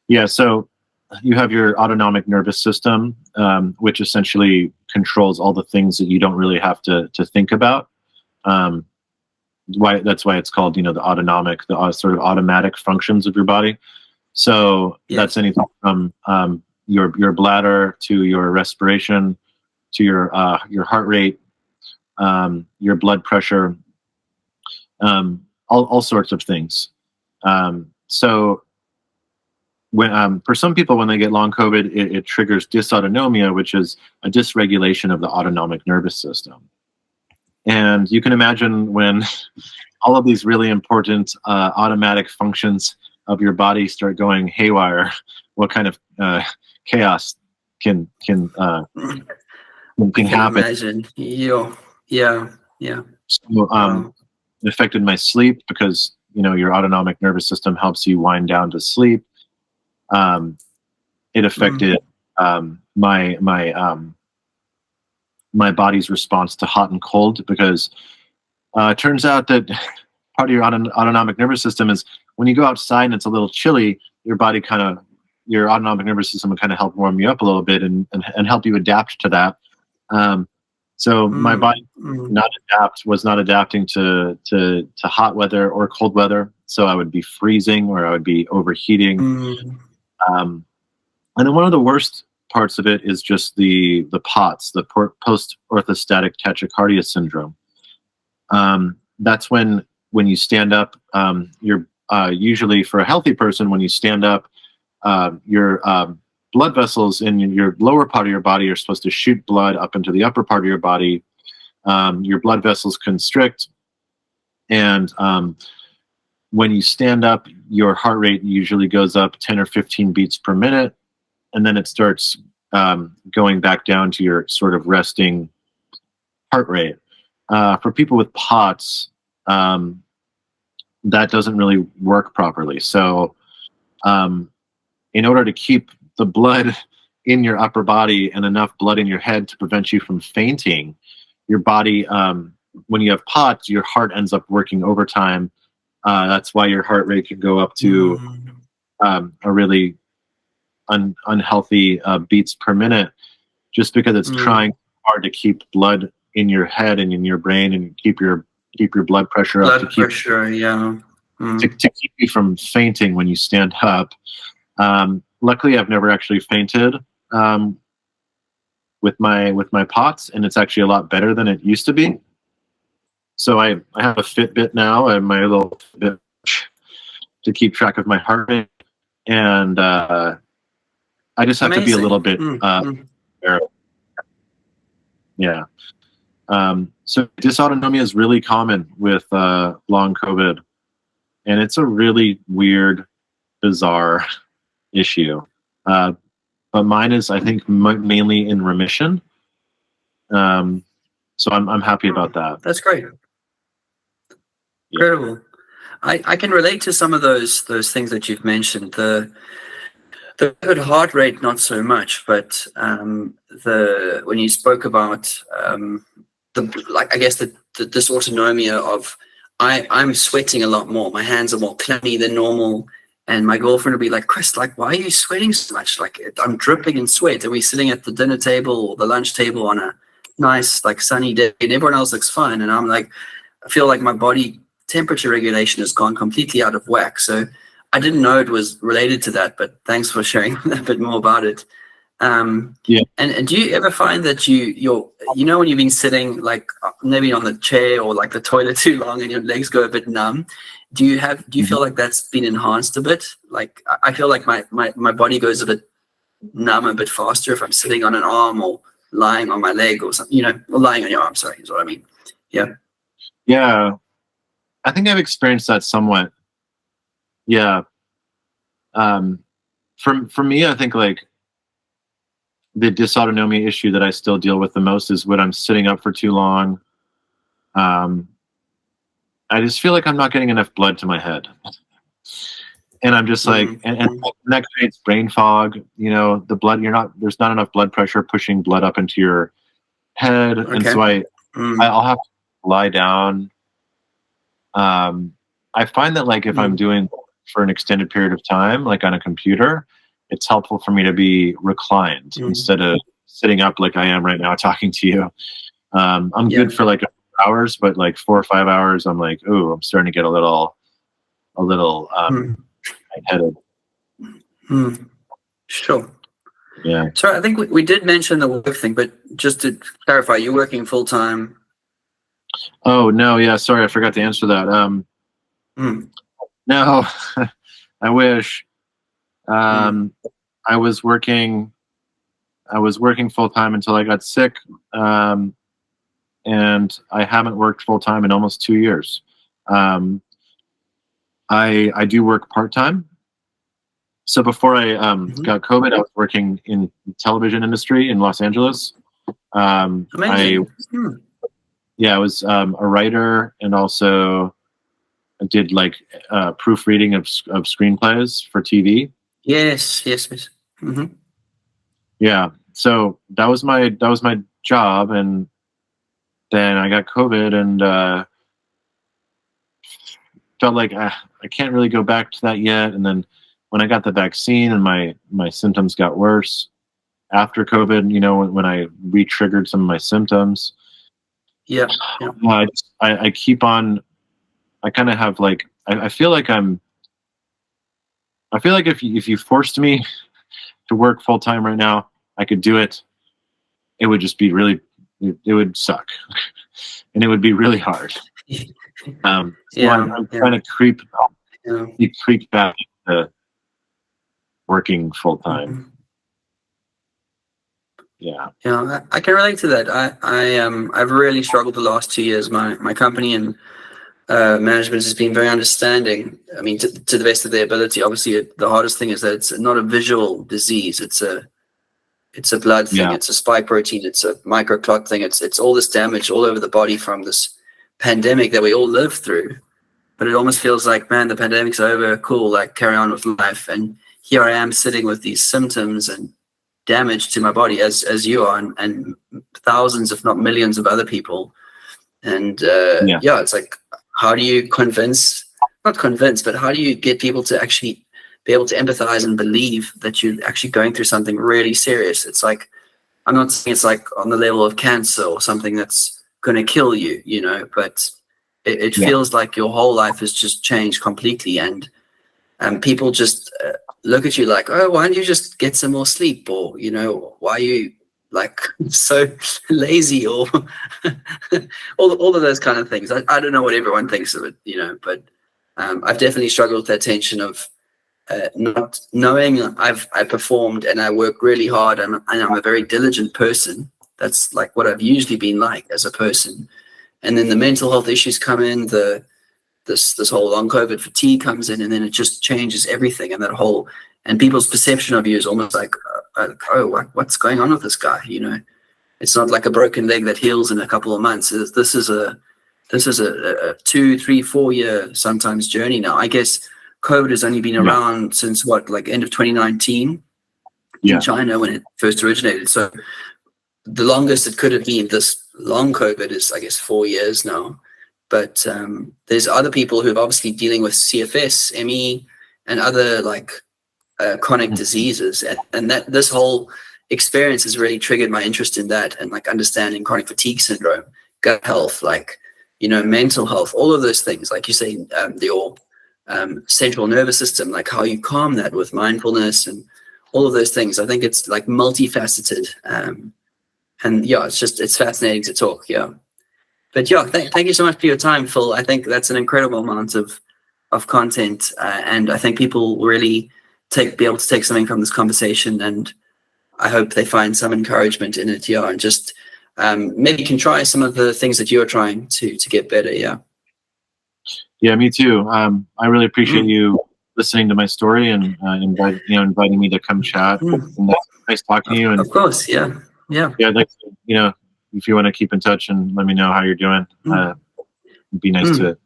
Yeah, so you have your autonomic nervous system, which essentially controls all the things that you don't really have to think about. That's why it's called, the autonomic, the sort of automatic functions of your body. So that's anything from your bladder to your respiration to your heart rate, your blood pressure, all sorts of things. So when for some people, when they get long COVID, it triggers dysautonomia, which is a dysregulation of the autonomic nervous system. And you can imagine when all of these really important automatic functions of your body start going haywire, what kind of chaos can I can happen. imagine. Yeah. So, Wow. it affected my sleep because your autonomic nervous system helps you wind down to sleep. It Mm. affected my body's response to hot and cold because it turns out that part of your autonomic nervous system is when you go outside and it's a little chilly, your autonomic nervous system will kind of help warm you up a little bit and help you adapt to that. So my body was not adapting to hot weather or cold weather. So I would be freezing or I would be overheating. Um, and then one of the worst parts of it is just the POTS, the post orthostatic tachycardia syndrome. That's when you stand up, you're usually for a healthy person, when you stand up, your blood vessels in your lower part of your body are supposed to shoot blood up into the upper part of your body. Your blood vessels constrict, and when you stand up, your heart rate usually goes up 10 or 15 beats per minute, and then it starts going back down to your sort of resting heart rate. For people with POTS, that doesn't really work properly. So in order to keep the blood in your upper body and enough blood in your head to prevent you from fainting, your body, when you have POTS, your heart ends up working overtime. That's why your heart rate can go up to a really unhealthy beats per minute, just because it's trying hard to keep blood in your head and in your brain and keep your blood pressure up, Blood pressure, yeah. to keep you from fainting when you stand up. Luckily, I've never actually fainted with my POTS, and it's actually a lot better than it used to be. So I have a Fitbit now, and my little Fitbit to keep track of my heart rate, and I just have to be a little bit yeah. So dysautonomia is really common with long COVID, and it's a really weird, bizarre issue. But mine is, I think, mainly in remission. So I'm happy about that. That's great. Incredible. I can relate to some of those things that you've mentioned. The good heart rate, not so much, but when you spoke about I guess the dysautonomia of I'm sweating a lot more. My hands are more clammy than normal. And my girlfriend would be like, Chris, like, why are you sweating so much? Like, I'm dripping in sweat. And we're sitting at the dinner table or the lunch table on a nice, like, sunny day, and everyone else looks fine. And I'm like, I feel like my body temperature regulation has gone completely out of whack. So I didn't know it was related to that, but thanks for sharing a bit more about it. And do you ever find that when you've been sitting like maybe on the chair or like the toilet too long and your legs go a bit numb, do you feel like that's been enhanced a bit? Like I feel like my body goes a bit numb a bit faster if I'm sitting on an arm or lying on my leg or something, or lying on your arm, sorry, is what I mean. Yeah, I think I've experienced that somewhat. Yeah. For me, I think like the dysautonomia issue that I still deal with the most is when I'm sitting up for too long. I just feel like I'm not getting enough blood to my head. And I'm just like, and that creates brain fog. The blood, there's not enough blood pressure pushing blood up into your head. Okay. And so I'll have to lie down. I find that like if I'm doing for an extended period of time, like on a computer, it's helpful for me to be reclined instead of sitting up like I am right now talking to you. I'm good for like hours, but like 4 or 5 hours, I'm like, ooh, I'm starting to get a little lightheaded. Sure. Yeah. So I think we did mention the work thing, but just to clarify, you're working full time. Oh no, yeah, sorry, I forgot to answer that. No, I wish. I was working full time until I got sick, and I haven't worked full time in almost 2 years. I do work part time, So before I got Mm-hmm. COVID, I was working in the television industry in Los Angeles. Amazing. I was a writer, and also I did like proofreading of screenplays for TV. Yes, yes, yes. Mm-hmm. Yeah, so that was my job, and then I got COVID, and felt like I can't really go back to that yet. And then when I got the vaccine and my symptoms got worse after COVID, when I re-triggered some of my symptoms, Yeah, yeah. I keep on. I kind of have like I feel like if you forced me to work full time right now, I could do it. It would just be it would suck, and it would be really hard. So Yeah, I'm trying to creep back to working full time. Mhm. Yeah. Yeah, I can relate to that. I've really struggled the last 2 years. My company and management has been very understanding. I mean, to the best of their ability. Obviously, the hardest thing is that it's not a visual disease. It's a blood thing. Yeah. It's a spike protein. It's a microclot thing. It's all this damage all over the body from this pandemic that we all live through. But it almost feels like, man, the pandemic's over. Cool, like carry on with life. And here I am sitting with these symptoms and damage to my body, as you are, and thousands, if not millions, of other people. And it's like, how do you not convince, but how do you get people to actually be able to empathize and believe that you're actually going through something really serious? It's like, I'm not saying it's like on the level of cancer or something that's going to kill you, but it feels like your whole life has just changed completely. And people just look at you like, oh, why don't you just get some more sleep? Or, why are you like so lazy? Or all of those kind of things. I don't know what everyone thinks of it, but I've definitely struggled with that tension of not knowing I performed and I work really hard, and I'm a very diligent person. That's like what I've usually been like as a person. And then the mental health issues come in, this whole long COVID fatigue comes in, and then it just changes everything. And people's perception of you is almost like, oh, what's going on with this guy? It's not like a broken leg that heals in a couple of months. This is a 2, 3, 4 year sometimes journey now. I guess COVID has only been around since like end of 2019 in China when it first originated. So the longest it could have been this long COVID is, I guess, 4 years now. But there's other people who are obviously dealing with CFS, ME, and other like chronic diseases, and that this whole experience has really triggered my interest in that, and like understanding chronic fatigue syndrome, gut health, like mental health, all of those things, like you say, your central nervous system, like how you calm that with mindfulness and all of those things. I think it's like multifaceted, and it's fascinating to talk. But thank you so much for your time, Phil. I think that's an incredible amount of content, and I think people will really be able to take something from this conversation, and I hope they find some encouragement in it. And just maybe you can try some of the things that you're trying to get better. Yeah, me too. I really appreciate you listening to my story and inviting me to come chat. Nice talking to you. And of course, yeah. I'd like to, if you want to keep in touch and let me know how you're doing, it'd be nice to.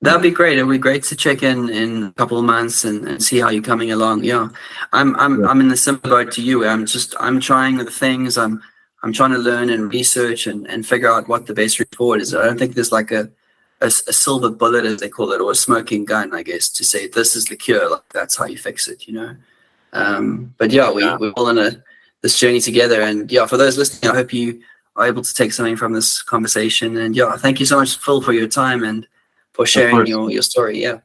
That'd be great. It'd be great to check in a couple of months and see how you're coming along. Yeah, I'm in the similar boat to you. I'm trying the things. I'm trying to learn and research and figure out what the best route forward is. I don't think there's like a silver bullet, as they call it, or a smoking gun, I guess, to say this is the cure. Like that's how you fix it, But we're all in this journey together. And for those listening, I hope you are able to take something from this conversation. And thank you so much, Phil, for your time and for sharing your story. Yeah.